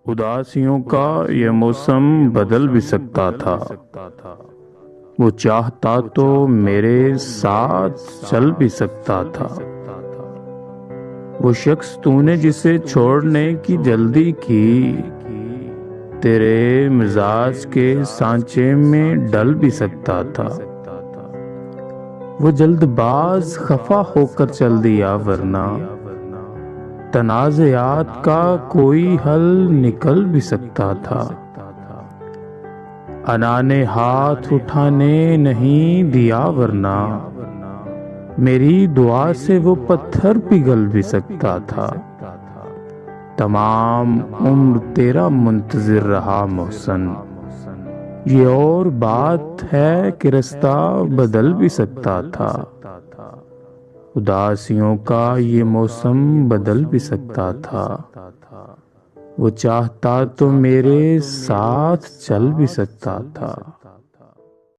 اداسیوں کا یہ موسم بدل بھی سکتا تھا۔ وہ چاہتا تو میرے ساتھ چل بھی سکتا تھا۔ وہ شخص تو نے جسے چھوڑنے کی جلدی کی، تیرے مزاج کے سانچے میں ڈل بھی سکتا تھا۔ وہ جلد باز خفا ہو کر چل دیا، ورنہ تنازعات کا کوئی حل نکل بھی سکتا تھا۔ انا نے ہاتھ اٹھانے نہیں دیا، ورنہ میری دعا سے وہ پتھر پگھل بھی سکتا تھا۔ تمام عمر تیرا منتظر رہا محسن، یہ اور بات ہے کہ رستہ بدل بھی سکتا تھا۔ اداسیوں کا یہ موسم بدل بھی سکتا تھا۔ وہ چاہتا تو میرے ساتھ چل بھی سکتا تھا۔